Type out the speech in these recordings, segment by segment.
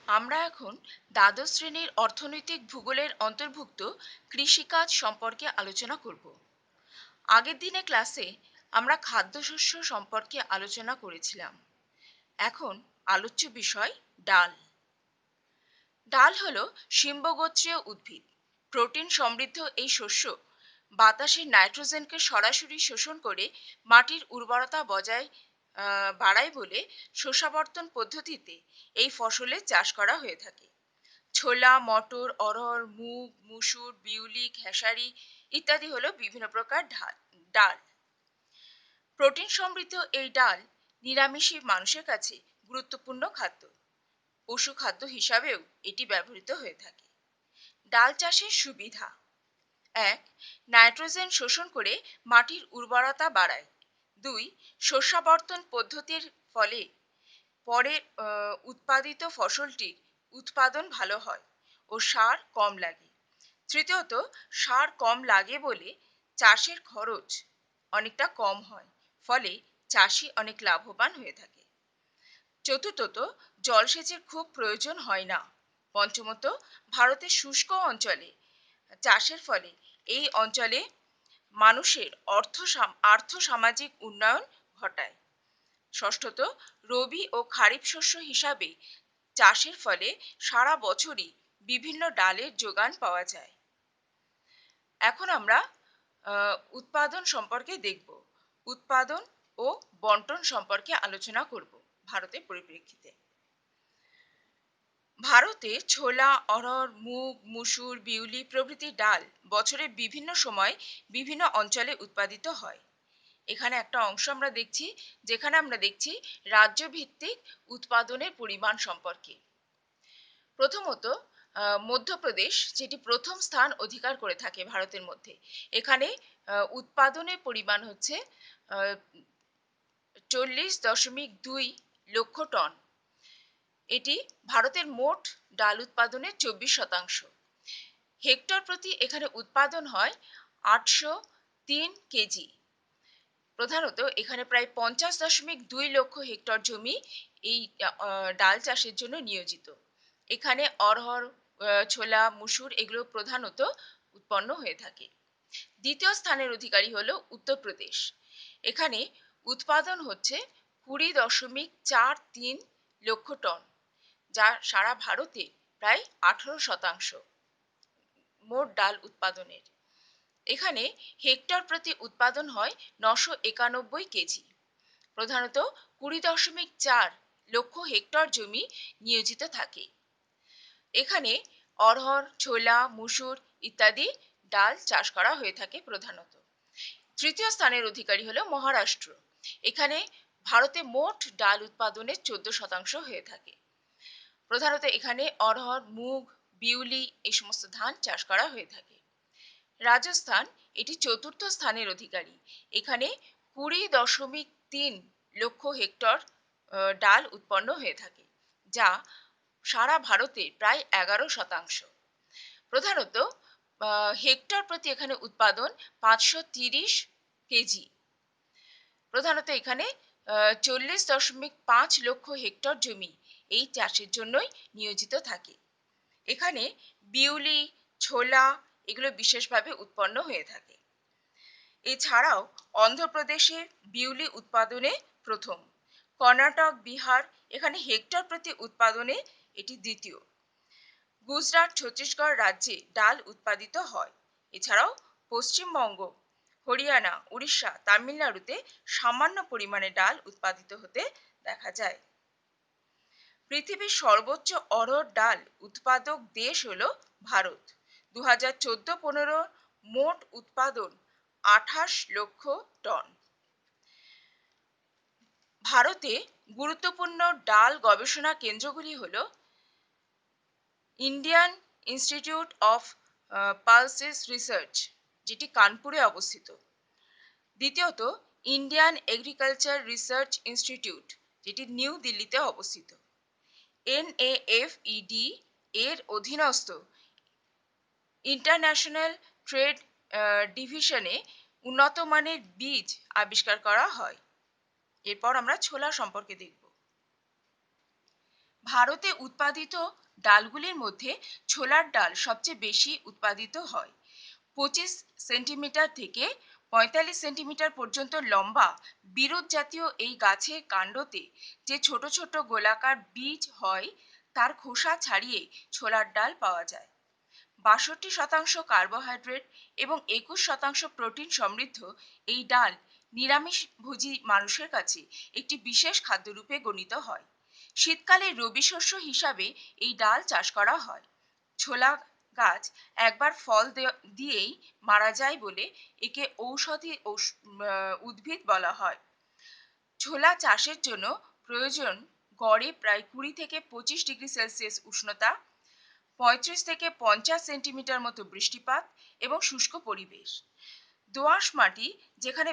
আমরা এখন দ্বাদশ শ্রেণীর অর্থনৈতিক ভূগোলের অন্তর্ভুক্ত কৃষিকাজ সম্পর্কে আলোচনা করব। আগের দিনে ক্লাসে আমরা খাদ্যশস্য সম্পর্কে আলোচনা করেছিলাম। এখন আলোচ্য বিষয় ডাল। ডাল হলো শিম্বগোত্রীয় উদ্ভিদ। প্রোটিন সমৃদ্ধ এই শস্য বাতাসের নাইট্রোজেনকে সরাসরি শোষণ করে মাটির উর্বরতা বজায় বাড়ায় বলে শস্যাবর্তন পদ্ধতিতে এই ফসলের চাষ করা হয়ে থাকে। ছোলা, মটর, অড়হর, মুগ, মুসুর, বিউলি, খেসারি ইত্যাদি হলো বিভিন্ন প্রকার ডাল। প্রোটিন সমৃদ্ধ এই ডাল নিরামিষী মানুষের কাছে গুরুত্বপূর্ণ খাদ্য। পশু খাদ্য হিসাবেও এটি ব্যবহৃত হয়ে থাকে। ডাল চাষের সুবিধা: ১. নাইট্রোজেন শোষণ করে মাটির উর্বরতা বাড়ায়। ২. শস্যাবর্তন পদ্ধতির ফলে পরে উৎপাদিত ফসলটির উৎপাদন ভালো হয় ও সার কম লাগে। তৃতীয়ত, সার কম লাগে বলে চাষের খরচ অনেকটা কম হয়, ফলে চাষি অনেক লাভবান হয়ে থাকে। চতুর্থত, জলসেচের খুব প্রয়োজন হয় না। পঞ্চমত, ভারতের শুষ্ক অঞ্চলে চাষের ফলে এই অঞ্চলে মানুষের আর্থ সামাজিক উন্নয়ন ঘটায়। ষষ্ঠত, রবি ও খারিফ শস্য হিসাবে চাষের ফলে সারা বছরই বিভিন্ন ডালের যোগান পাওয়া যায়। এখন আমরা উৎপাদন সম্পর্কে দেখব। উৎপাদন ও বন্টন সম্পর্কে আলোচনা করব ভারতের পরিপ্রেক্ষিতে। ভারতে ছোলা, অড়হর, মুগ, মুসুর, বিউলি প্রভৃতি ডাল বছরের বিভিন্ন সময় বিভিন্ন অঞ্চলে উৎপাদিত হয়। এখানে একটা অংশ আমরা দেখছি, যেখানে আমরা দেখছি রাজ্যভিত্তিক উৎপাদনের পরিমাণ সম্পর্কে। প্রথমত, মধ্যপ্রদেশ, যেটি প্রথম স্থান অধিকার করে থাকে ভারতের মধ্যে। এখানে উৎপাদনের পরিমাণ হচ্ছে 40.2 লক্ষ টন। এটি ভারতের মোট ডাল উৎপাদনের 24%। হেক্টর প্রতি এখানে উৎপাদন হয় 803 কেজি। প্রধানত এখানে প্রায় 50.2 লক্ষ হেক্টর জমি এই ডাল চাষের জন্য নিয়োজিত। এখানে অড়হর, ছোলা, মুসুর এগুলো প্রধানত উৎপন্ন হয়ে থাকে। দ্বিতীয় স্থানের অধিকারী হলো উত্তরপ্রদেশ। এখানে উৎপাদন হচ্ছে 20.43 লক্ষ টন, যা সারা ভারতে প্রায় 18% মোট ডাল উৎপাদনের। এখানে হেক্টর প্রতি উৎপাদন হয় 991 কেজি। প্রধানত 20.4 লক্ষ হেক্টর জমি নিয়োজিত থাকে। এখানে অড়হর, ছোলা, মুসুর ইত্যাদি ডাল চাষ করা হয়ে থাকে প্রধানত। তৃতীয় স্থানের অধিকারী হলো মহারাষ্ট্র। এখানে ভারতে মোট ডাল উৎপাদনের 14% হয়ে থাকে। প্রধানত এখানে অড়হর, মুগ, বিউলি এই সমস্ত ধান চাষ করা হয়ে থাকে। রাজস্থান, এটি চতুর্থ স্থানের অধিকারী। এখানে 20.3 লক্ষ হেক্টর ডাল উৎপন্ন হয়ে থাকে, যা সারা ভারতে প্রায় 11%। প্রধানত হেক্টর প্রতি এখানে উৎপাদন 530 কেজি। প্রধানত এখানে 40.5 লক্ষ হেক্টর জমি এই চাষের জন্যই নিয়োজিত থাকে। এখানে বিউলি, ছোলা এগুলো বিশেষভাবে উৎপন্ন হয়ে থাকে। এছাড়াও অন্ধ্রপ্রদেশে বিউলি উৎপাদনে প্রথম। কর্ণাটক, বিহার এখানে হেক্টর প্রতি উৎপাদনে এটি দ্বিতীয়। গুজরাট, ছত্তিশগড় রাজ্যে ডাল উৎপাদিত হয়। এছাড়াও পশ্চিমবঙ্গ, হরিয়ানা, উড়িষ্যা, তামিলনাড়ুতে সামান্য পরিমাণে ডাল উৎপাদিত হতে দেখা যায়। পৃথিবীর সর্বোচ্চ অড়হর ডাল উৎপাদক দেশ হলো ভারত। 2014-15 মোট উৎপাদন 28 লক্ষ টন। ভারতে গুরুত্বপূর্ণ ডাল গবেষণা কেন্দ্রগুলি হলো Indian institute of pulses research, যেটি কানপুরে অবস্থিত। দ্বিতীয়ত, ইন্ডিয়ান এগ্রিকালচার রিসার্চ ইনস্টিটিউট, যেটি নিউ দিল্লিতে অবস্থিত। NAFED এর অধীনস্থ ইন্টারন্যাশনাল ট্রেড ডিভিশনে উন্নত মানের বীজ আবিষ্কার করা হয়। এরপর আমরা ছোলা সম্পর্কে দেখব। ভারতে উৎপাদিত ডালগুলির মধ্যে ছোলার ডাল সবচেয়ে বেশি উৎপাদিত হয়। 25 সেন্টিমিটার থেকে 45 সেন্টিমিটার পর্যন্ত লম্বা বিরুৎ জাতীয় এই গাছের কাণ্ডতে যে ছোট ছোট গোলাকার বীজ হয়, তার খোসা ছাড়িয়ে ছোলার ডাল পাওয়া যায়। 62% কার্বোহাইড্রেট এবং 21% প্রোটিন সমৃদ্ধ এই ডাল নিরামিষভোজী মানুষের কাছে একটি বিশেষ খাদ্যরূপে গণিত হয়। শীতকালে রবি শস্য হিসাবে এই ডাল চাষ করা হয়। ছোলা গাছ একবার ফল দিয়েই মারা যায় বলে একে ঔষধি উদ্ভিদ বলা হয়। ছোলা চাষের জন্য প্রয়োজন গড়ে প্রায় 20 থেকে 25 ডিগ্রি সেলসিয়াস উষ্ণতা, 35 থেকে 50 সেন্টিমিটার মতো বৃষ্টিপাত এবং শুষ্ক পরিবেশ। দোআঁশ মাটি, যেখানে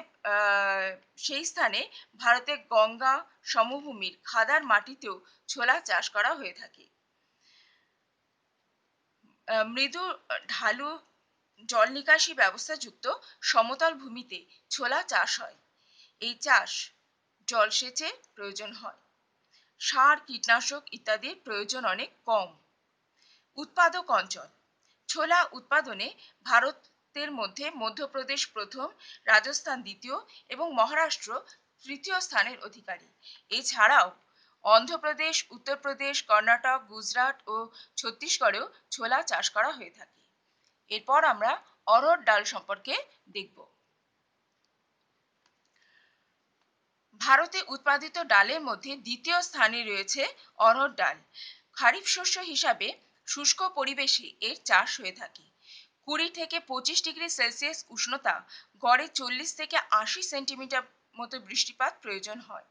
সেই স্থানে ভারতে গঙ্গা সমভূমির খাদার মাটিতেও ছোলা চাষ করা হয়ে থাকে। মৃদু ঢালু জল নিকাশি ব্যবস্থাযুক্ত সমতল ভূমিতে ছোলা চাষ হয়। এই চাষ জলসেচের প্রয়োজন হয়। সার, কীটনাশক ইত্যাদির প্রয়োজন অনেক কম। উৎপাদক অঞ্চল। ছোলা উৎপাদনে ভারতের মধ্যে মধ্যপ্রদেশ প্রথম, রাজস্থান দ্বিতীয় এবং মহারাষ্ট্র তৃতীয় স্থানের অধিকারী। এছাড়াও অন্ধ্রপ্রদেশ, উত্তরপ্রদেশ, কর্ণাটক, গুজরাট ও ছত্তিশগড়েও ছোলা চাষ করা হয়ে থাকে। এরপর আমরা অড়হর ডাল সম্পর্কে দেখব। ভারতে উৎপাদিত ডালের মধ্যে দ্বিতীয় স্থানে রয়েছে অড়হর ডাল। খারিফ শস্য হিসাবে শুষ্ক পরিবেশে এর চাষ হয়ে থাকে। 20 থেকে 25 ডিগ্রি সেলসিয়াস উষ্ণতা, গড়ে 40 থেকে 80 সেন্টিমিটার মতো বৃষ্টিপাত প্রয়োজন হয়।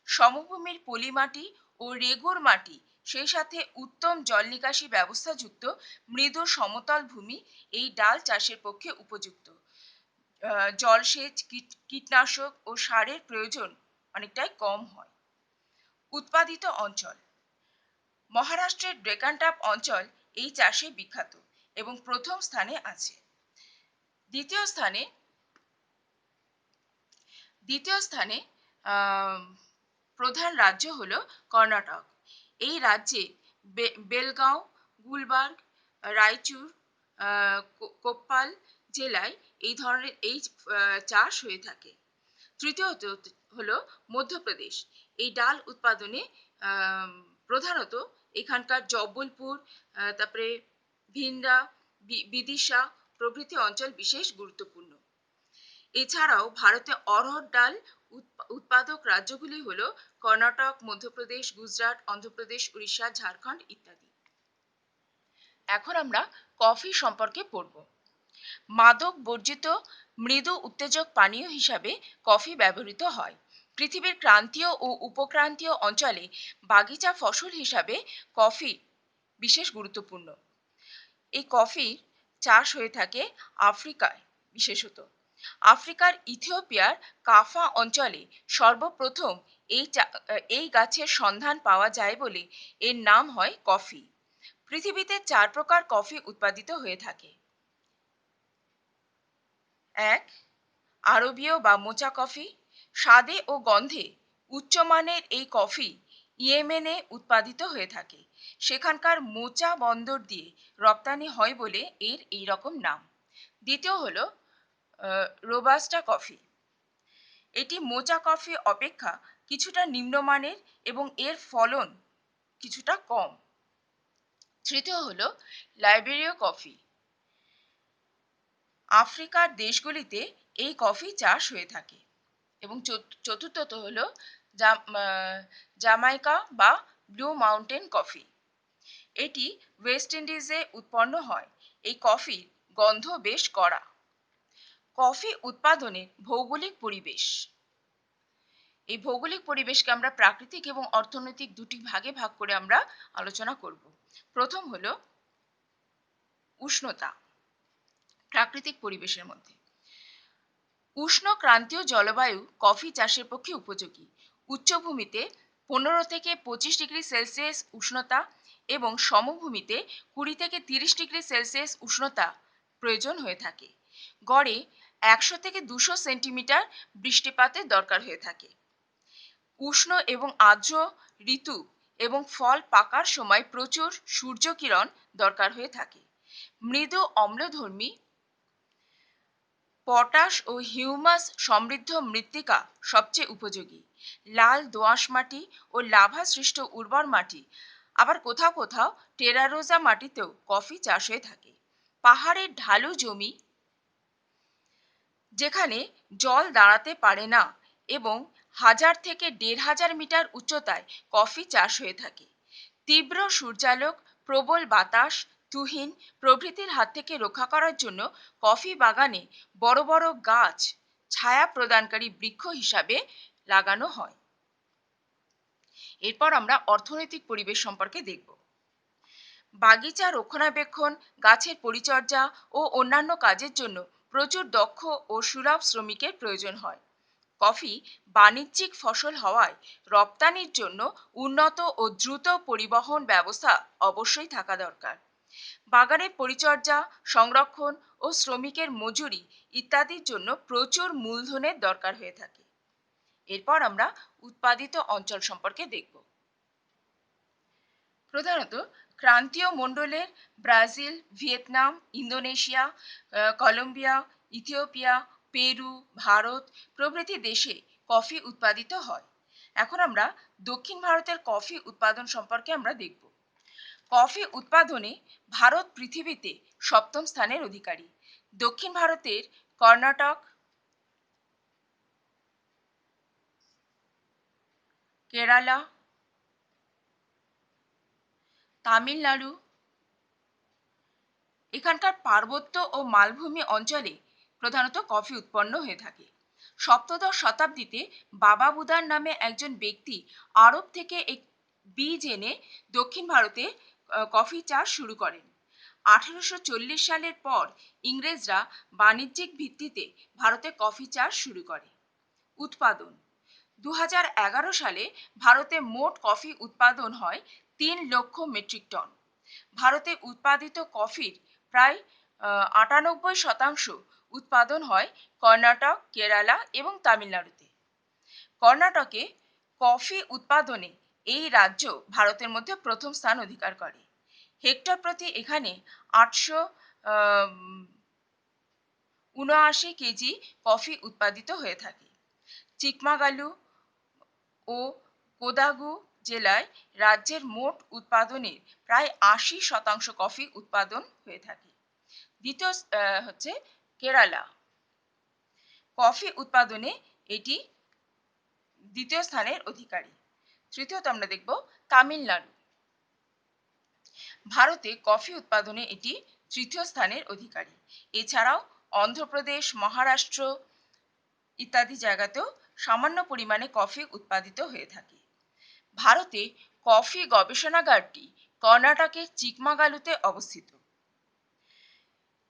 সমভূমির পলি মাটি ও রেগুর মাটি, সেই সাথে উত্তম জল নিকাশি ব্যবস্থাযুক্ত মৃদু সমতল ভূমি এই ডাল চাষের পক্ষে উপযুক্ত। জলসেচ, কীটনাশক ও সারের প্রয়োজন অনেকটাই কম হয়। উৎপাদিত অঞ্চল। মহারাষ্ট্রের ডেকানটাপ অঞ্চল এই চাষে বিখ্যাত এবং প্রথম স্থানে আছে। দ্বিতীয় স্থানে প্রধান রাজ্য হলো কর্ণাটক। এই রাজ্যে বেলগাঁও, গুলবার্গ, রায়চুর, কোপ্পাল জেলায় এই ধরনের চাষ হয়ে থাকে। তৃতীয়ত হলো মধ্যপ্রদেশ। এই ডাল উৎপাদনে প্রধানত এখানকার জব্বলপুর, তারপরে ভিন্ডা, বিদিশা প্রভৃতি অঞ্চল বিশেষ গুরুত্বপূর্ণ। এছাড়াও ভারতে অড়হর ডাল উৎপাদক রাজ্যগুলি হলো কর্ণাটক, মধ্যপ্রদেশ, গুজরাট, অন্ধ্রপ্রদেশ, উড়িষ্যা, ঝাড়খণ্ড ইত্যাদি। এখন আমরা কফি সম্পর্কে পড়ব। মাদক বর্জিত মৃদু উত্তেজক পানীয় হিসাবে কফি ব্যবহৃত হয়। পৃথিবীর ক্রান্তীয় ও উপক্রান্তীয় অঞ্চলে বাগিচা ফসল হিসাবে কফি বিশেষ গুরুত্বপূর্ণ। এই কফির চাষ হয়ে থাকে আফ্রিকায় বিশেষত। আফ্রিকার ইথিওপিয়ার কাফা অঞ্চলে সর্বপ্রথম এই গাছের সন্ধান পাওয়া যায় বলে এর নাম হয় কফি। পৃথিবীতে 4 প্রকার কফি উৎপাদিত হয়ে থাকে। 1. আরবীয় বা মোচা কফি। স্বাদে ও গন্ধে উচ্চমানের এই কফি ইয়েমেনে উৎপাদিত হয়ে থাকে। সেখানকার মোচা বন্দর দিয়ে রপ্তানি হয় বলে এর এই রকম নাম। দ্বিতীয় হলো রোবাস্টা কফি। এটি মোচা কফি অপেক্ষা কিছুটা নিম্নমানের এবং এর ফলন কিছুটা কম। তৃতীয় হলো লাইবেরীয় কফি। আফ্রিকার দেশগুলিতে এই কফি চাষ হয়ে থাকে। এবং চতুর্থত হলো জামাইকা বা ব্লু মাউন্টেন কফি। এটি ওয়েস্ট ইন্ডিজে উৎপন্ন হয়। এই কফির গন্ধ বেশ কড়া। কফি উৎপাদনের ভৌগোলিক পরিবেশ। এই ভৌগোলিক পরিবেশকে আমরা প্রাকৃতিক এবং অর্থনৈতিক দুটি ভাগে ভাগ করে আমরা আলোচনা করব। প্রথম হলো উষ্ণতা। প্রাকৃতিক পরিবেশের মধ্যে উষ্ণ ক্রান্তীয় জলবায়ু কফি চাষের পক্ষে উপযোগী। উচ্চভূমিতে 15 থেকে 25 ডিগ্রি সেলসিয়াস উষ্ণতা এবং সমভূমিতে 20 থেকে 30 ডিগ্রি সেলসিয়াস উষ্ণতা প্রয়োজন হয়ে থাকে। গড়ে 100 থেকে 200 সেন্টিমিটার বৃষ্টিপাতের দরকার হয়ে থাকে। উষ্ণ এবং আর্দ্র ঋতু এবং ফল পাকার সময় প্রচুর সূর্যকিরণ দরকার হয়ে থাকে। মৃদু অম্লধর্মী পটাশ ও হিউমাস সমৃদ্ধ মৃত্তিকা সবচেয়ে উপযোগী। লাল দোআঁশ মাটি ও লাভা সৃষ্ট উর্বর মাটি, আবার কোথাও কোথাও টেরারোজা মাটিতেও কফি চাষ হয়ে থাকে। পাহাড়ের ঢালু জমি, যেখানে জল দাঁড়াতে পারে না এবং 1000 থেকে 1500 মিটার উচ্চতায় কফি চাষ হয়ে থাকে। তীব্র সূর্যালোক, প্রবল বাতাস, তুহিন প্রভৃতির হাত থেকে রক্ষা করার জন্য কফি বাগানে বড় বড় গাছ ছায়া প্রদানকারী বৃক্ষ হিসাবে লাগানো হয়। এরপর আমরা অর্থনৈতিক পরিবেশ সম্পর্কে দেখব। বাগিচা রক্ষণাবেক্ষণ, গাছের পরিচর্যা ও অন্যান্য কাজের জন্য প্রচুর দক্ষ ও সুলভ শ্রমিকের প্রয়োজন হয়। কফি বাণিজ্যিক ফসল হওয়ায় রপ্তানির জন্য উন্নত ও দ্রুত পরিবহন ব্যবস্থা অবশ্যই থাকা দরকার। বাগানের পরিচর্যা, সংরক্ষণ ও শ্রমিকের মজুরি ইত্যাদির জন্য প্রচুর মূলধনের দরকার হয়ে থাকে। এরপর আমরা উৎপাদিত অঞ্চল সম্পর্কে দেখব। প্রধানত ক্রান্তীয় মণ্ডলের Brazil, Vietnam, Indonesia, Colombia, Ethiopia, Peru, Bharat প্রভৃতি দেশে কফি উৎপাদিত হয়। এখন আমরা দক্ষিণ ভারতের কফি উৎপাদন সম্পর্কে আমরা দেখব। কফি উৎপাদনে ভারত পৃথিবীতে 7ম স্থানের অধিকারী। দক্ষিণ ভারতের কর্ণাটক, কেরালা, তামিলনাড়ু, এখানকার পার্বত্য ও মালভূমি অঞ্চলে প্রধানত কফি উৎপন্ন হয়ে থাকে। সপ্তদশ শতাব্দীতে বাবা বুদার নামে একজন ব্যক্তি আরব থেকে এক বীজ এনে দক্ষিণ ভারতে কফি চাষ শুরু করেন। 1840 সালের পর ইংরেজরা বাণিজ্যিক ভিত্তিতে ভারতে কফি চাষ শুরু করে। উৎপাদন 2011 সালে ভারতে মোট কফি উৎপাদন হয় 3 লক্ষ মেট্রিক টন। ভারতে উৎপাদিত কফির প্রায় 98% উৎপাদন হয় কর্ণাটক, কেরালা এবং তামিলনাড়ুতে। কর্ণাটকে কফি উৎপাদনে এই রাজ্য ভারতের মধ্যে প্রথম স্থান অধিকার করে। হেক্টর প্রতি এখানে 879 কেজি কফি উৎপাদিত হয়ে থাকে। চিকমাগালু ও কোদাগু জেলায় রাজ্যের মোট উৎপাদনের প্রায় 80% কফি উৎপাদন হয়ে থাকে। দ্বিতীয় হচ্ছে কেরালা। কফি উৎপাদনে এটি দ্বিতীয় স্থানের অধিকারী। তৃতীয়ত আমরা দেখব তামিলনাড়ু। ভারতে কফি উৎপাদনে এটি তৃতীয় স্থানের অধিকারী। এছাড়াও অন্ধ্রপ্রদেশ, মহারাষ্ট্র ইত্যাদি জায়গাতেও সামান্য পরিমাণে কফি উৎপাদিত হয়ে থাকে। ভারতে কফি গবেষণাগারটি কর্ণাটকের চিকমাগালুতে অবস্থিত।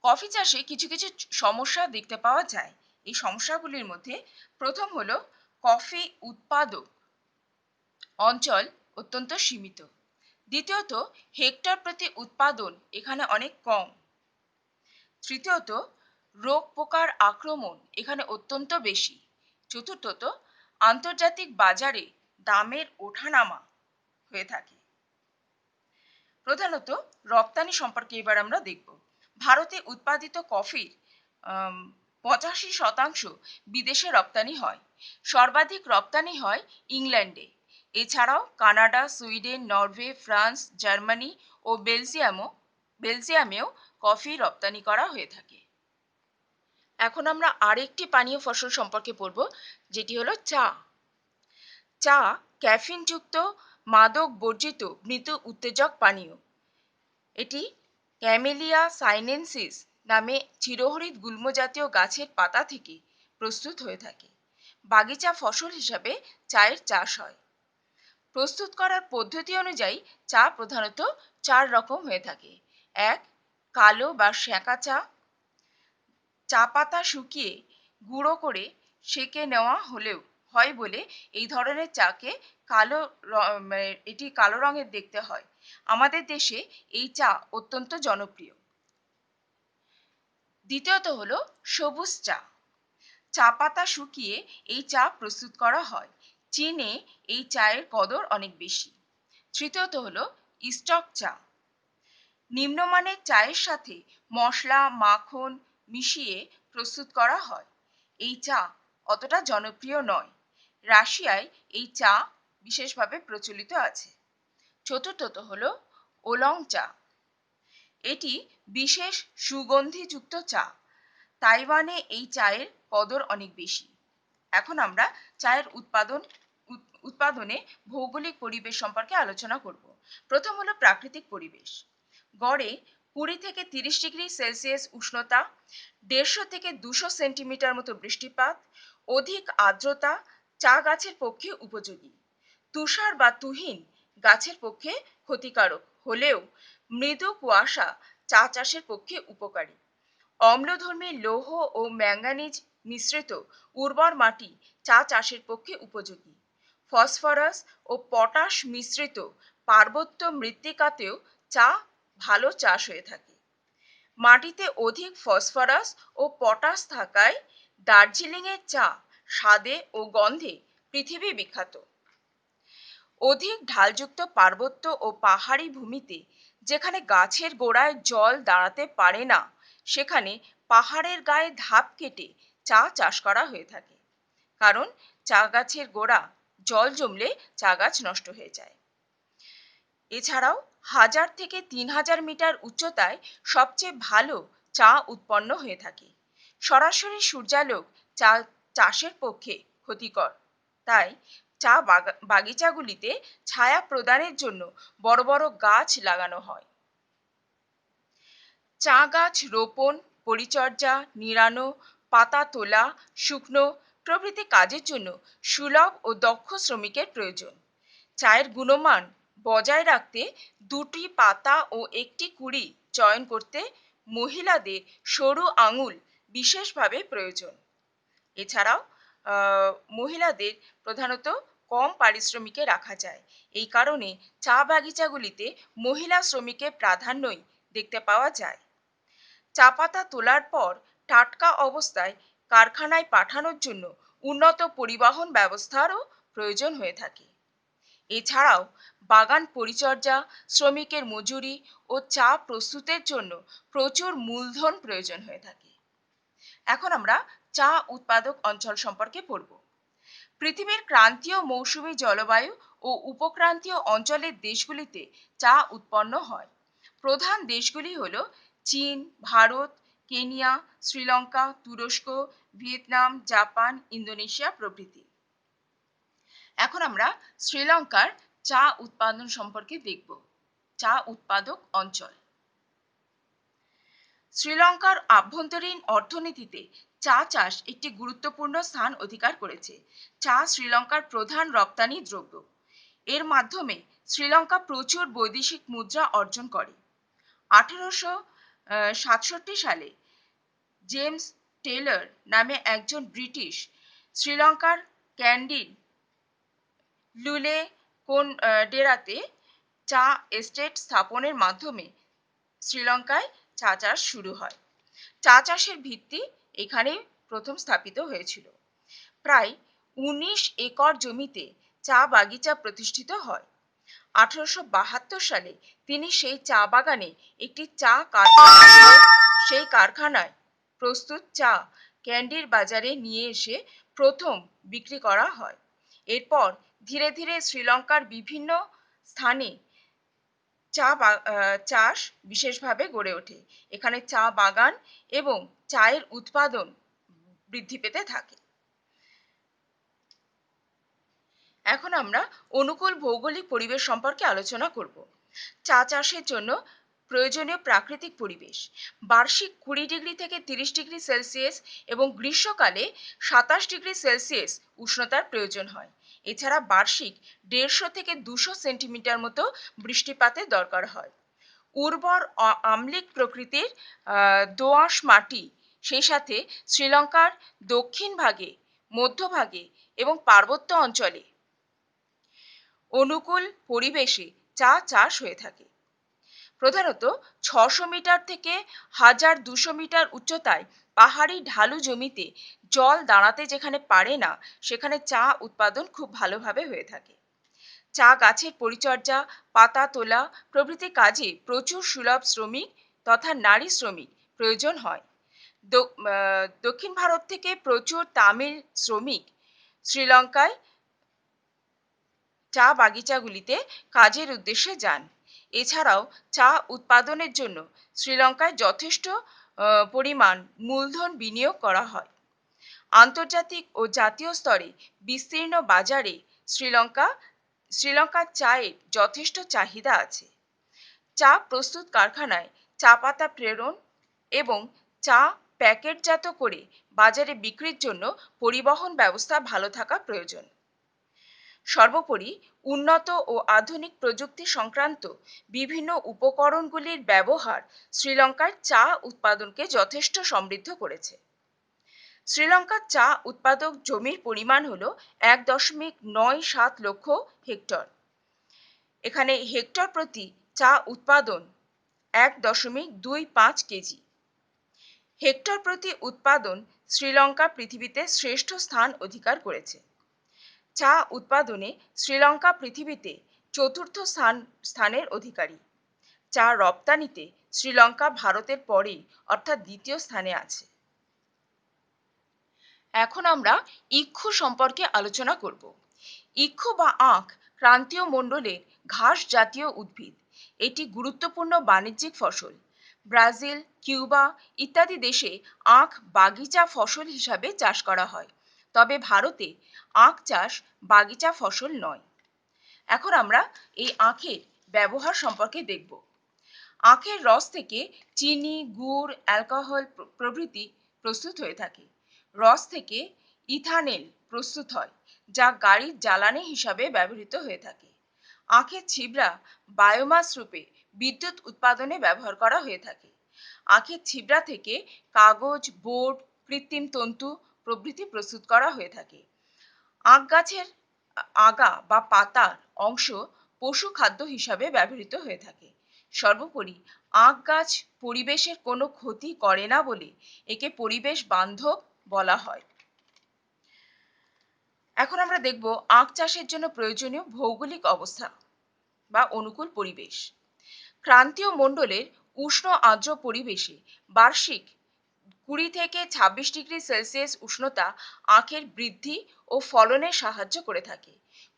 কফি চাষে কিছু কিছু সমস্যা দেখতে পাওয়া যায়। এই সমস্যাগুলির মধ্যে প্রথম হলো কফি উৎপাদক অঞ্চল অত্যন্ত সীমিত। দ্বিতীয়ত, হেক্টর প্রতি উৎপাদন এখানে অনেক কম। তৃতীয়ত, রোগ পোকার আক্রমণ এখানে অত্যন্ত বেশি। চতুর্থত, আন্তর্জাতিক বাজারে দামের ওঠানামা হয়ে থাকে। প্রধানত রপ্তানি সম্পর্কে এবার আমরা দেখব। ভারতে উৎপাদিত কফির 85% বিদেশে রপ্তানি হয়। সর্বাধিক রপ্তানি হয় ইংল্যান্ডে। এছাড়াও Canada, Sweden, Norway, France, Germany ও বেলজিয়ামেও কফি রপ্তানি করা হয়ে থাকে। এখন আমরা আরেকটি পানীয় ফসল সম্পর্কে পড়ব, যেটি হলো চা। চা ক্যাফিনযুক্ত, মাদক বর্জিত মৃদু উত্তেজক পানীয়। এটি ক্যামেলিয়া সাইনেনসিস নামে চিরহরিৎ গুল্ম জাতীয় গাছের পাতা থেকে প্রস্তুত হয়ে থাকে। বাগিচা ফসল হিসাবে চায়ের চাষ হয়। প্রস্তুত করার পদ্ধতি অনুযায়ী চা প্রধানত 4 রকম হয়ে থাকে। 1. কালো বা সেঁকা চা। চা পাতা শুকিয়ে গুঁড়ো করে সেঁকে নেওয়া হলেও হয় বলে এই ধরনের চাকে এটি কালো রঙের দেখতে হয়। আমাদের দেশে এই চা অত্যন্ত জনপ্রিয়। দ্বিতীয়ত হলো সবুজ চা। চা পাতা শুকিয়ে এই চা প্রস্তুত করা হয়। চীনে এই চায়ের কদর অনেক বেশি। তৃতীয়ত হলো স্টক চা। নিম্নমানের চায়ের সাথে মশলা মাখন মিশিয়ে প্রস্তুত করা হয়। এই চা অতটা জনপ্রিয় নয়। রাশিয়ায় এই চা বিশেষভাবে প্রচলিত আছে। চতুর্থত হলো ওলং চা। এটি বিশেষ সুগন্ধিযুক্ত চা। তাইওয়ানে এই চায়ের কদর অনেক বেশি। এখন আমরা চায়ের উৎপাদনে ভৌগোলিক পরিবেশ সম্পর্কে আলোচনা করব। প্রথম হলো প্রাকৃতিক পরিবেশ। গড়ে 20 থেকে 30 ডিগ্রি সেলসিয়াস উষ্ণতা, 150 থেকে 200 সেন্টিমিটার মতো বৃষ্টিপাত, অধিক আর্দ্রতা চা গাছের পক্ষে উপযোগী। তুষার বা তুহিন গাছের পক্ষে ক্ষতিকারক হলেও মৃদু কুয়াশা চা চাষের পক্ষে উপকারী। অম্লধর্মী লৌহ ও ম্যাঙ্গানিজ মিশ্রিত উর্বর মাটি চা চাষের পক্ষে উপযোগী। ফসফরাস ও পটাশ মিশ্রিত পার্বত্য মৃত্তিকাতেও চা ভালো চাষ হয়ে থাকে। মাটিতে অধিক ফসফরাস ও পটাশ থাকায় দার্জিলিংয়ের চা স্বাদে ও গন্ধে পৃথিবী বিখ্যাত। অধিক ঢালযুক্ত পার্বত্য ও পাহাড়ি ভূমিতে যেখানে গাছের গোড়ায় জল দাঁড়াতে পারে না, সেখানে পাহাড়ের গায়ে ধাপ কেটে চা চাষ করা হয়ে থাকে। কারণ চা গাছের গোড়া জল জমলে চা গাছ নষ্ট হয়ে যায়। এছাড়াও 1000 থেকে 3000 মিটার উচ্চতায় সবচেয়ে ভালো চা উৎপন্ন হয়ে থাকে। সরাসরি সূর্যালোক চা চাষের পক্ষে ক্ষতিকর। তাই চা বাগিচাগুলিতে ছায়া প্রদানের জন্য বড় বড় গাছ লাগানো হয়। চা গাছ রোপণ, পরিচর্যা, নিড়ানো, পাতা তোলা, শুকনো প্রভৃতি কাজের জন্য সুলভ ও দক্ষ শ্রমিকের প্রয়োজন। চায়ের গুণমান বজায় রাখতে 2টি পাতা ও 1টি কুঁড়ি চয়ন করতে মহিলাদের সরু আঙুল বিশেষভাবে প্রয়োজন। এছাড়াও মহিলাদের প্রধানত কম পারিশ্রমিকে রাখা যায়। এই কারণে চা বাগিচাগুলিতে মহিলা শ্রমিকের প্রাধান্যই দেখতে পাওয়া যায়। চা পাতা তোলার পর টাটকা অবস্থায় কারখানায় পাঠানোর জন্য উন্নত পরিবহন ব্যবস্থারও প্রয়োজন হয়ে থাকে। এছাড়াও বাগান পরিচর্যা, শ্রমিকের মজুরি ও চা প্রস্তুতের জন্য প্রচুর মূলধন প্রয়োজন হয়ে থাকে। এখন আমরা চা উৎপাদক অঞ্চল সম্পর্কে পড়ব। পৃথিবীর ক্রান্তীয় মৌসুমী জলবায়ু ও উপক্রান্তীয় অঞ্চলের দেশগুলিতে চা উৎপন্ন হয়। প্রধান দেশগুলি হল চীন, ভারত, কেনিয়া, শ্রীলঙ্কা, তুরস্ক, ভিয়েতনাম, জাপান, ইন্দোনেশিয়া প্রভৃতি। এখন আমরা শ্রীলঙ্কার চা উৎপাদন সম্পর্কে দেখব। চা উৎপাদক অঞ্চল। শ্রীলঙ্কার আভ্যন্তরীণ অর্থনীতিতে চা চাষ একটি গুরুত্বপূর্ণ স্থান অধিকার করেছে। চা শ্রীলঙ্কার প্রধান রপ্তানি দ্রব্য। এর মাধ্যমে শ্রীলঙ্কা প্রচুর বৈদেশিক মুদ্রা অর্জন করে। 1867 সালে জেমস টেলর নামে একজন ব্রিটিশ শ্রীলঙ্কার ক্যান্ডির লুলে ডেরাতে চা এস্টেট স্থাপনের মাধ্যমে শ্রীলঙ্কায় চা চাষ শুরু হয়। চা চাষের ভিত্তি এখানে প্রথম স্থাপিত হয়েছিল। প্রায় 19 একর জমিতে চা বাগিচা প্রতিষ্ঠিত হয়। 1872 সালে তিনি সেই চা বাগানে একটি চা কারখানা সেই কারখানায় প্রস্তুত চা ক্যান্ডির বাজারে নিয়ে এসে প্রথম বিক্রি করা হয়। এরপর ধীরে ধীরে শ্রীলঙ্কার বিভিন্ন স্থানে চাষ বিশেষভাবে গড়ে ওঠে। এখানে চা বাগান এবং চায়ের উৎপাদন বৃদ্ধি পেতে থাকে। এখন আমরা অনুকূল ভৌগোলিক পরিবেশ সম্পর্কে আলোচনা করব। চা চাষের জন্য প্রয়োজনীয় প্রাকৃতিক পরিবেশ। বার্ষিক 20 ডিগ্রি থেকে 30 ডিগ্রি সেলসিয়াস এবং গ্রীষ্মকালে 27 ডিগ্রি সেলসিয়াস উষ্ণতার প্রয়োজন হয়। এছাড়া বার্ষিক 150 থেকে 200 সেন্টিমিটার মতো বৃষ্টিপাতের দরকার হয়। উর্বর আম্লিক প্রকৃতির দোআঁশ মাটি, সেই সাথে শ্রীলঙ্কার দক্ষিণ ভাগে, মধ্যভাগে এবং পার্বত্য অঞ্চলে অনুকূল পরিবেশে চা চাষ হয়ে থাকে। প্রধানত 600 মিটার থেকে 1200 মিটার উচ্চতায় পাহাড়ি ঢালু জমিতে জল দাঁড়াতে যেখানে পারে না, সেখানে চা উৎপাদন খুব ভালোভাবে হয়ে থাকে। চা গাছের পরিচর্যা, পাতা তোলা প্রভৃতি কাজে প্রচুর সুলভ শ্রমিক তথা নারী শ্রমিক প্রয়োজন হয়। দক্ষিণ ভারত থেকে প্রচুর তামিল শ্রমিক শ্রীলঙ্কায় চা বাগিচাগুলিতে কাজের উদ্দেশ্যে যান। এছাড়াও চা উৎপাদনের জন্য শ্রীলঙ্কায় যথেষ্ট পরিমাণ মূলধন বিনিয়োগ করা হয়। আন্তর্জাতিক ও জাতীয় স্তরে বিস্তীর্ণ বাজারে শ্রীলঙ্কার চায়ের যথেষ্ট চাহিদা আছে। চা প্রস্তুত কারখানায় চা পাতা প্রেরণ এবং চা প্যাকেটজাত করে বাজারে বিক্রির জন্য পরিবহন ব্যবস্থা ভালো থাকা প্রয়োজন। সর্বোপরি উন্নত ও আধুনিক প্রযুক্তি সংক্রান্ত বিভিন্ন উপকরণগুলির ব্যবহার শ্রীলঙ্কার চা উৎপাদনকে যথেষ্ট সমৃদ্ধ করেছে। শ্রীলঙ্কার চা উৎপাদক জমির পরিমাণ হল 1.97 লক্ষ হেক্টর। এখানে হেক্টর প্রতি চা উৎপাদন 1.25 কেজি। হেক্টর প্রতি উৎপাদন শ্রীলঙ্কা পৃথিবীতে শ্রেষ্ঠ স্থান অধিকার করেছে। চা উৎপাদনে শ্রীলঙ্কা পৃথিবীতে চতুর্থ স্থানের অধিকারী। চা রপ্তানিতে শ্রীলঙ্কা ভারতের পরেই অর্থাৎ দ্বিতীয় স্থানে আছে। এখন আমরা ইক্ষু সম্পর্কে আলোচনা করব। ইক্ষু বা আখ ক্রান্তীয় মণ্ডলের ঘাস জাতীয় উদ্ভিদ। এটি গুরুত্বপূর্ণ বাণিজ্যিক ফসল। ব্রাজিল, কিউবা ইত্যাদি দেশে আখ বাগিচা ফসল হিসাবে চাষ করা হয়, তবে ভারতে আখ চাষ বাগিচা ফসল নয়। এখন আমরা এই আখের ব্যবহার সম্পর্কে দেখব। আখের রস থেকে চিনি, গুড়, অ্যালকোহল প্রভৃতি প্রস্তুত হয়ে থাকে। রস থেকে ইথানেল প্রস্তুত হয়, যা গাড়ির জ্বালানি হিসাবে ব্যবহৃত হয়ে থাকে। আখের ছিবড়া বায়োমাস রূপে বিদ্যুৎ উৎপাদনে ব্যবহার করা হয়ে থাকে। আখের ছিবড়া থেকে কাগজ, বোর্ড, কৃত্রিম তন্তু প্রভৃতি প্রস্তুত করা হয়ে থাকে। আখ গাছের আগা বা পাতার অংশ পশু খাদ্য হিসাবে ব্যবহৃত হয়ে থাকে। সর্বোপরি আখ গাছ পরিবেশের কোনো ক্ষতি করে না বলে একে পরিবেশ বান্ধব বলা হয়। এখন আমরা দেখব আখ চাষের জন্য প্রয়োজনীয় ভৌগোলিক অবস্থা বা অনুকূল পরিবেশ। ক্রান্তীয় মণ্ডলের উষ্ণ আর্দ্র পরিবেশে বার্ষিক 20 থেকে 26 ডিগ্রি সেলসিয়াস উষ্ণতা আখের বৃদ্ধি ও ফলনে সাহায্য করে থাকে।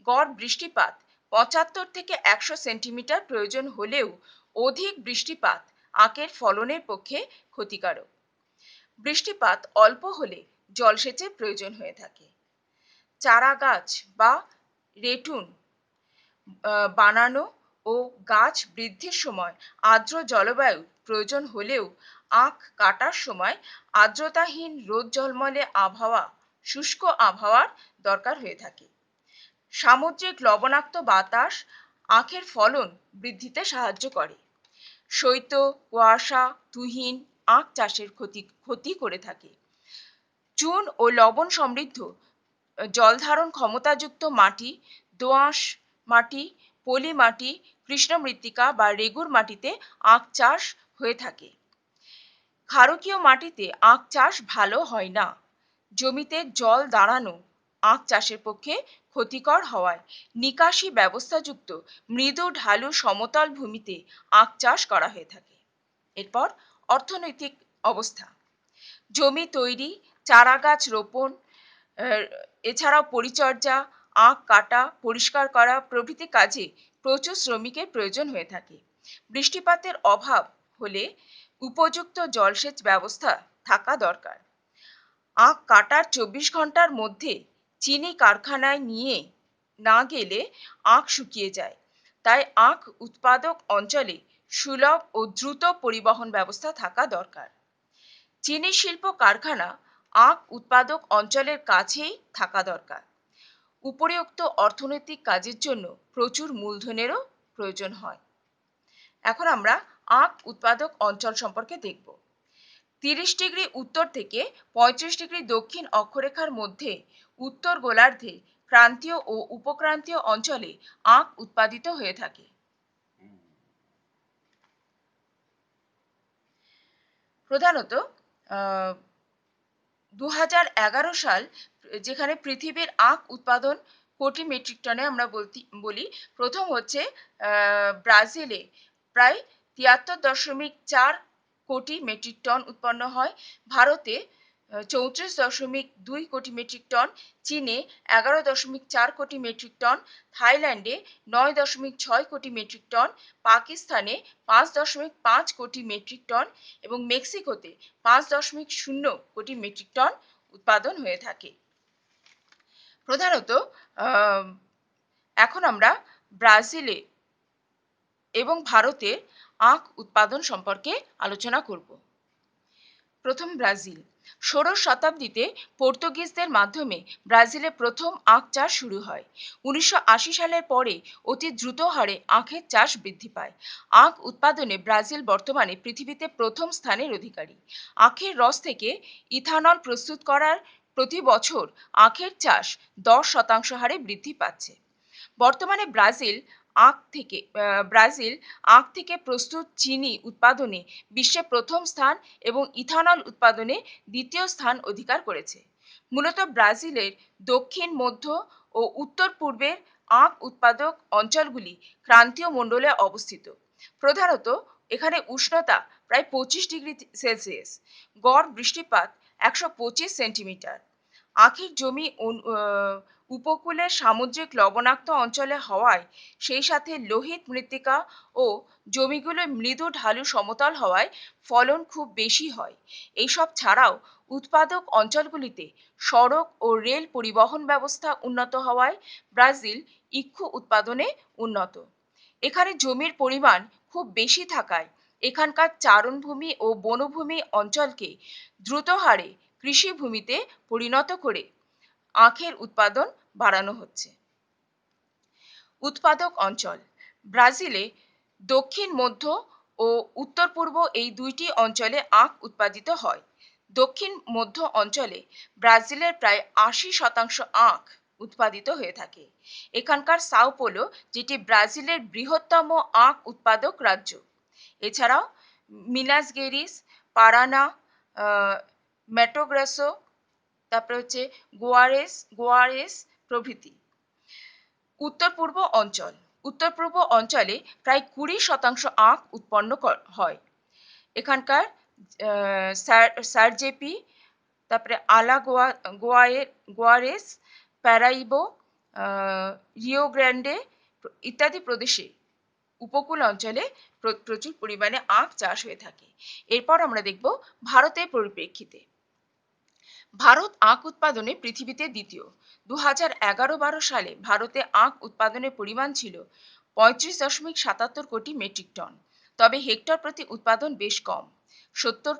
গড় বৃষ্টিপাত 75 থেকে 100 সেন্টিমিটার প্রয়োজন হলেও অধিক বৃষ্টিপাত আখের ফলনের পক্ষে ক্ষতিকারক। বৃষ্টিপাত অল্প হলে জলসেচের প্রয়োজন হয়ে থাকে। চারা গাছ বা রেটুন বানানো ও গাছ বৃদ্ধির সময় আর্দ্র জলবায়ু প্রয়োজন হলেও আখ কাটার সময় আর্দ্রতাহীন রোদ ঝলমলে আবহাওয়া, শুষ্ক আবহাওয়ার দরকার হয়ে থাকে। সামুদ্রিক লবণাক্ত বাতাস আখের ফলন বৃদ্ধিতে সাহায্য করে। শৈত্য, কুয়াশা, তুহিন আখ চাষের ক্ষতি করে থাকে। চুন ও লবণ সমৃদ্ধ জলধারণ ক্ষমতাযুক্ত মাটি, দোআঁশ মাটি, পলি মাটি, কৃষ্ণ মৃত্তিকা বা রেগুর মাটিতে আখ চাষ হয়ে থাকে। ক্ষারকীয় মাটিতে আখ চাষ ভালো হয় না। জমিতে জল দাঁড়ানো আখ চাষের পক্ষে ক্ষতিকর হওয়ায় নিকাশি ব্যবস্থাযুক্ত মৃদু ঢালু সমতল ভূমিতে আখ চাষ করা হয়ে থাকে। এরপর অর্থনৈতিক অবস্থা। জমি তৈরি, চারা গাছ রোপণ, এছাড়াও পরিচর্যা, আখ কাটা, পরিষ্কার করা প্রভৃতি কাজে প্রচুর শ্রমিকের প্রয়োজন হয়ে থাকে। বৃষ্টিপাতের অভাব হলে উপযুক্ত জলসেচ ব্যবস্থা থাকা দরকার। আখ কাটার 24 ঘন্টার মধ্যে চিনি কারখানায় নিয়ে না গেলে আখ শুকিয়ে যায়। তাই আখ উৎপাদক অঞ্চলে সুলভ ও দ্রুত পরিবহন ব্যবস্থা থাকা দরকার। চিনি শিল্প কারখানা আখ উৎপাদক অঞ্চলের কাছেই থাকা দরকার। উপরিউক্ত অর্থনৈতিক কাজের জন্য প্রচুর মূলধনেরও প্রয়োজন হয়। এখন আমরা আখ উৎপাদক অঞ্চল সম্পর্কে দেখব। 30 ডিগ্রি উত্তর থেকে 35 ডিগ্রি দক্ষিণ অক্ষরেখার মধ্যে উত্তর গোলার্ধে ক্রান্তীয় ও উপক্রান্তীয় অঞ্চলে আখ উৎপাদিত হয়ে থাকে। প্রধানত 2011 সাল যেখানে পৃথিবীর আখ উৎপাদন কোটি মেট্রিক টনে আমরা বলি। প্রথম হচ্ছে ব্রাজিলে প্রায় ৭৩.৪ কোটি মেট্রিক টন উৎপন্ন হয়। ভারতে ৩৪.২ কোটি মেট্রিক টন, চীনে ১১.৪ কোটি মেট্রিক টন, থাইল্যান্ডে ৯.৬ কোটি মেট্রিক টন, পাকিস্তানে ৫.৫ কোটি মেট্রিক টন এবং মেক্সিকোতে ৫.০ কোটি মেট্রিক টন উৎপাদন হয়ে থাকে। প্রধানত এখন আমরা ব্রাজিলে এবং ভারতে আখ উৎপাদন সম্পর্কে আলোচনা করব। প্রথম ব্রাজিল। ষোড়শ শতাব্দীতে পর্তুগিজদের মাধ্যমে ব্রাজিলে প্রথম আখ চাষ শুরু হয়। ১৯৮০ সালের পরে অতি দ্রুত হারে আখের চাষ বৃদ্ধি পায়। আখ উৎপাদনে ব্রাজিল বর্তমানে পৃথিবীতে প্রথম স্থানের অধিকারী। আখের রস থেকে ইথানল প্রস্তুত করার প্রতি বছর আখের চাষ ১০% হারে বৃদ্ধি পাচ্ছে। বর্তমানে ব্রাজিল আখ থেকে প্রস্তুত চিনি উৎপাদনে বিশ্বে প্রথম স্থান এবং ইথানল উৎপাদনে দ্বিতীয় স্থান অধিকার করেছে। মূলত ব্রাজিলের দক্ষিণ, মধ্য ও উত্তর পূর্বের আখ উৎপাদক অঞ্চলগুলি ক্রান্তীয় মণ্ডলে অবস্থিত। প্রধানত এখানে উষ্ণতা প্রায় ২৫°C, গড় বৃষ্টিপাত ১২৫ সেন্টিমিটার। আখের জমি উপকূলের সামুদ্রিক লবণাক্ত অঞ্চলে হওয়ায়, সেই সাথে লোহিত মৃত্তিকা ও জমিগুলো মৃদু ঢালু সমতল হওয়ায় ফলন খুব বেশি হয়। এইসব ছাড়াও উৎপাদক অঞ্চলগুলিতে সড়ক ও রেল পরিবহন ব্যবস্থা উন্নত হওয়ায় ব্রাজিল ইক্ষু উৎপাদনে উন্নত। এখানে জমির পরিমাণ খুব বেশি থাকায় এখানকার চারণভূমি ও বনভূমি অঞ্চলকে দ্রুত হারে কৃষিভূমিতে পরিণত করে আখের উৎপাদন বাড়ানো হচ্ছে। উৎপাদক অঞ্চল। ব্রাজিলে দক্ষিণ, মধ্য ও উত্তর পূর্ব এই দুইটি অঞ্চলে আখ উৎপাদিত হয়। দক্ষিণ মধ্য অঞ্চলে ব্রাজিলের প্রায় ৮০% আখ উৎপাদিত হয়ে থাকে। এখানকার সাও পোলো, যেটি ব্রাজিলের বৃহত্তম আখ উৎপাদক রাজ্য। এছাড়াও মিনাস গেরিস, পারানা, ম্যাটো গ্রোসো, তারপরে হচ্ছে গোয়ারেস প্রভৃতি। উত্তর পূর্ব অঞ্চল। উত্তর পূর্ব অঞ্চলে প্রায় ২০% আখ উৎপন্ন হয়। এখানকার সার্জেপি, তারপরে গোয়ারেস, প্যারাইবো, রিও গ্র্যান্ডে ইত্যাদি প্রদেশে উপকূল অঞ্চলে প্রচুর পরিমাণে আখ চাষ হয়ে থাকে। এরপর আমরা দেখব ভারতের পরিপ্রেক্ষিতে। ভারত আখ উৎপাদনে পৃথিবীতে দ্বিতীয়। ২০১১-১২ সালে ভারতে আখ উৎপাদনের পরিমাণ ছিল ৩৫.৭৭ কোটি মেট্রিক টন। তবে হেক্টর প্রতি উৎপাদন বেশ কম, ৭০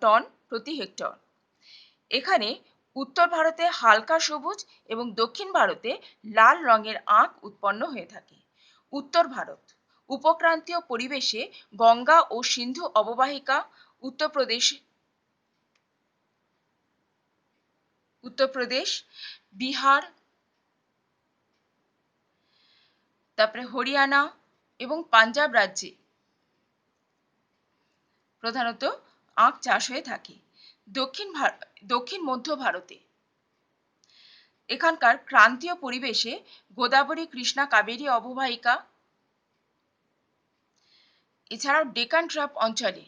টন প্রতি হেক্টর। এখানে উত্তর ভারতে হালকা সবুজ এবং দক্ষিণ ভারতে লাল রঙের আখ উৎপন্ন হয়ে থাকে। উত্তর ভারত। উপক্রান্তীয় পরিবেশে গঙ্গা ও সিন্ধু অববাহিকা, উত্তরপ্রদেশ, বিহার, তারপরে হরিয়ানা এবং পাঞ্জাব রাজ্যে প্রধানত আখ চাষ হয়ে থাকে। দক্ষিণ মধ্য ভারতে এখানকার ক্রান্তীয় পরিবেশে গোদাবরী, কৃষ্ণা, কাবেরী অববাহিকা, এছাড়াও ডেকান ট্রাপ অঞ্চলে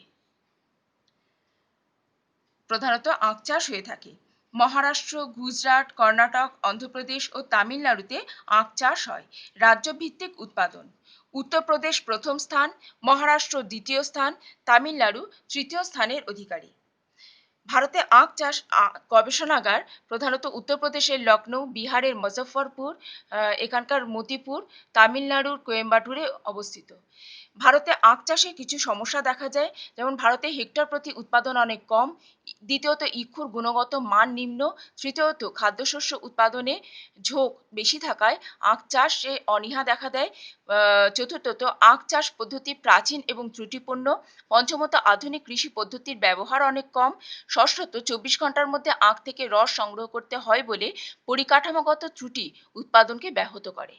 প্রধানত আখ চাষ হয়ে থাকে। মহারাষ্ট্র, গুজরাট, কর্ণাটক, অন্ধ্রপ্রদেশ ও তামিলনাড়ুতে আখ চাষ হয়। রাজ্যভিত্তিক উৎপাদন। উত্তরপ্রদেশ প্রথম স্থান, মহারাষ্ট্র দ্বিতীয় স্থান, তামিলনাড়ু তৃতীয় স্থানের অধিকারী। ভারতে আখ চাষ গবেষণাগার প্রধানত উত্তরপ্রদেশের লখনৌ, বিহারের মুজফ্ফরপুর, এখানকার মতিপুর, তামিলনাড়ুর কোয়েম্বাটুরে অবস্থিত। ভারতে আখ চাষে কিছু সমস্যা দেখা যায়, যেমন ভারতে হেক্টর প্রতি উৎপাদন অনেক কম, দ্বিতীয়ত ইক্ষুর গুণগত মান নিম্ন, তৃতীয়ত খাদ্যশস্য উৎপাদনে ঝোঁক বেশি থাকায় আখ চাষে অনীহা দেখা দেয়, চতুর্থত আখ চাষ পদ্ধতি প্রাচীন এবং ত্রুটিপূর্ণ, পঞ্চমত আধুনিক কৃষি পদ্ধতির ব্যবহার অনেক কম, ষষ্ঠত ২৪ ঘন্টার মধ্যে আখ থেকে রস সংগ্রহ করতে হয় বলে পরিকাঠামোগত ত্রুটি উৎপাদনকে ব্যাহত করে।